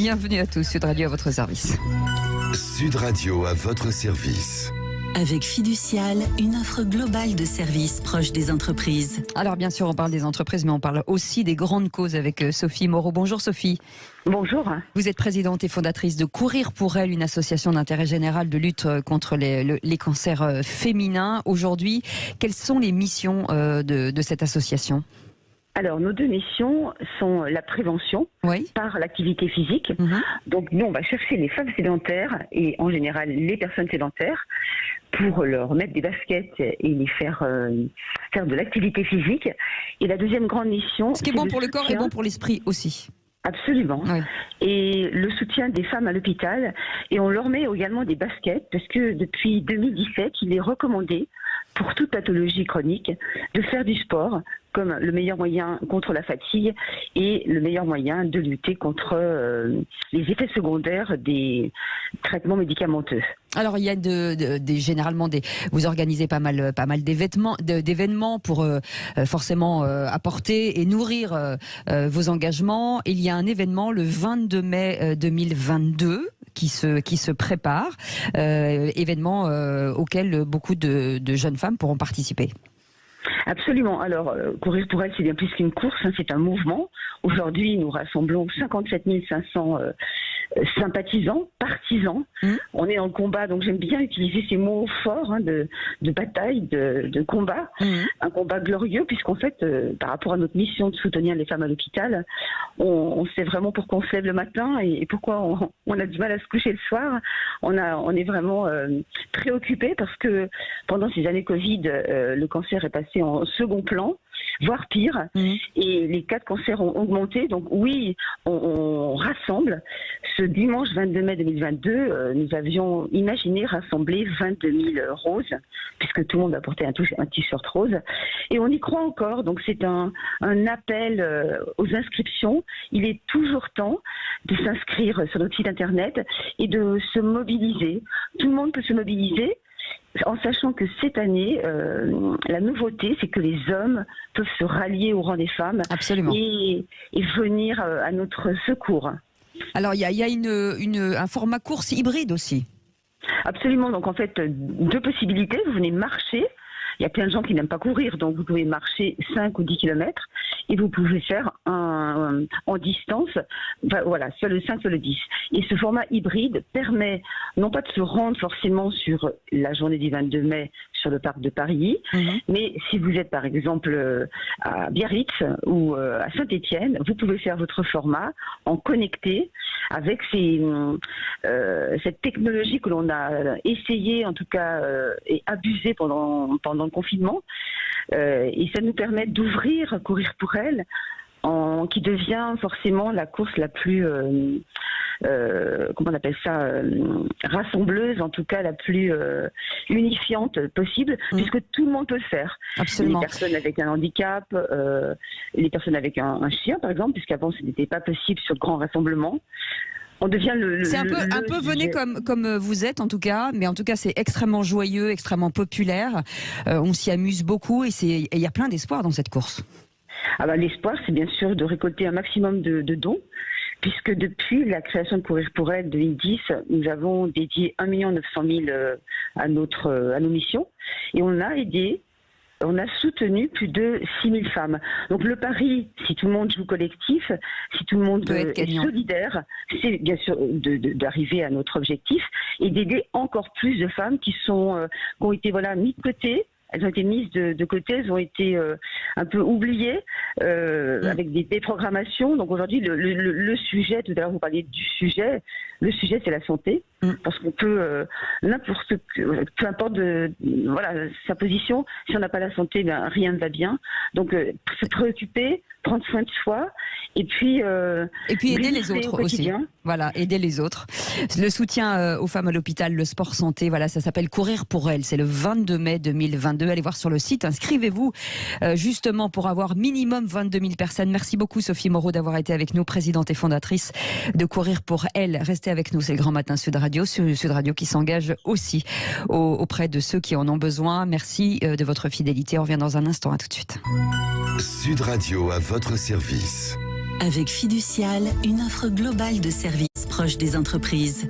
Bienvenue à tous, Sud Radio à votre service. Sud Radio à votre service. Avec Fiducial, une offre globale de services proches des entreprises. Alors bien sûr, on parle des entreprises, mais on parle aussi des grandes causes avec Sophie Moreau. Bonjour Sophie. Bonjour. Vous êtes présidente et fondatrice de Courir pour elle, une association d'intérêt général de lutte contre les cancers féminins. Aujourd'hui, quelles sont les missions de cette association ? Alors, nos deux missions sont la prévention par l'activité physique. Donc, nous, on va chercher les femmes sédentaires et en général les personnes sédentaires pour leur mettre des baskets et les faire de l'activité physique. Et la deuxième grande mission... Ce qui est bon pour le corps et bon pour l'esprit aussi. Absolument. Oui. Et le soutien des femmes à l'hôpital. Et on leur met également des baskets parce que depuis 2017, il est recommandé pour toute pathologie chronique de faire du sport comme le meilleur moyen contre la fatigue et le meilleur moyen de lutter contre les effets secondaires des traitements médicamenteux. Alors il y a généralement vous organisez pas mal d'événements pour forcément apporter et nourrir vos engagements. Il y a un événement le 22 mai 2022 qui se prépare, événement auquel beaucoup de jeunes femmes pourront participer. Absolument. Alors, Courir pour elle, c'est bien plus qu'une course, c'est un mouvement. Aujourd'hui, nous rassemblons 57 500 sympathisants, partisans. On est en combat, donc j'aime bien utiliser ces mots forts de bataille, de combat. Un combat glorieux, puisqu'en fait, par rapport à notre mission de soutenir les femmes à l'hôpital, on sait vraiment pourquoi on se lève le matin et pourquoi on a du mal à se coucher le soir. On est vraiment préoccupés parce que pendant ces années Covid, le cancer est passé en second plan, voire pire, et les cas de cancer ont augmenté. Donc oui, on rassemble. Ce dimanche 22 mai 2022, nous avions imaginé rassembler 22 000 roses, puisque tout le monde va porter un t-shirt rose, et on y croit encore. Donc c'est un appel aux inscriptions. Il est toujours temps de s'inscrire sur notre site internet et de se mobiliser. Tout le monde peut se mobiliser, en sachant que cette année, la nouveauté, c'est que les hommes peuvent se rallier au rang des femmes. Absolument. Et venir à notre secours. Alors, il y a un format course hybride aussi. Absolument. Donc, en fait, deux possibilités. Vous venez marcher. Il y a plein de gens qui n'aiment pas courir, donc vous pouvez marcher 5 ou 10 kilomètres et vous pouvez faire en distance, voilà, soit le 5, soit le 10. Et ce format hybride permet non pas de se rendre forcément sur la journée du 22 mai sur le parc de Paris, mais si vous êtes par exemple à Biarritz ou à Saint-Étienne, vous pouvez faire votre format en connecté avec cette technologie que l'on a essayé en tout cas et abusé pendant le confinement, et ça nous permet d'ouvrir Courir pour elle, qui devient forcément la course la plus comment on appelle ça, rassembleuse, en tout cas la plus unifiante possible, puisque tout le monde peut le faire. Absolument. Les personnes avec un handicap, les personnes avec un chien par exemple, puisqu'avant ce n'était pas possible sur de grands rassemblements. On devient c'est un peu venez comme vous êtes en tout cas, mais en tout cas c'est extrêmement joyeux, extrêmement populaire. On s'y amuse beaucoup et il y a plein d'espoir dans cette course. Ah bah, l'espoir, c'est bien sûr de récolter un maximum de dons, puisque depuis la création de Courir pour elle 2010, nous avons dédié 1 900 000 à nos missions, et on a soutenu plus de 6 000 femmes. Donc le pari, si tout le monde joue collectif, si tout le monde est solidaire, c'est bien sûr d'arriver à notre objectif et d'aider encore plus de femmes qui ont été mises de côté. Elles ont été mises de côté, elles ont été un peu oubliées avec des déprogrammations. Donc aujourd'hui, le sujet, tout à l'heure vous parliez du sujet, le sujet c'est la santé. Parce qu'on peut, peu importe sa position, si on n'a pas la santé, rien ne va bien. Donc se préoccuper, prendre soin de soi, et puis aider les autres aussi. Voilà, aider les autres. Le soutien aux femmes à l'hôpital, le sport santé, voilà, ça s'appelle Courir pour elle. C'est le 22 mai 2022. Allez voir sur le site, inscrivez-vous justement pour avoir minimum 22 000 personnes. Merci beaucoup Sophie Moreau d'avoir été avec nous, présidente et fondatrice de Courir pour elle. Restez avec nous, c'est le Grand Matin Sud Radio. Sud Radio qui s'engage aussi auprès de ceux qui en ont besoin. Merci de votre fidélité. On revient dans un instant. À tout de suite. Sud Radio à votre service. Avec Fiducial, une offre globale de services proche des entreprises.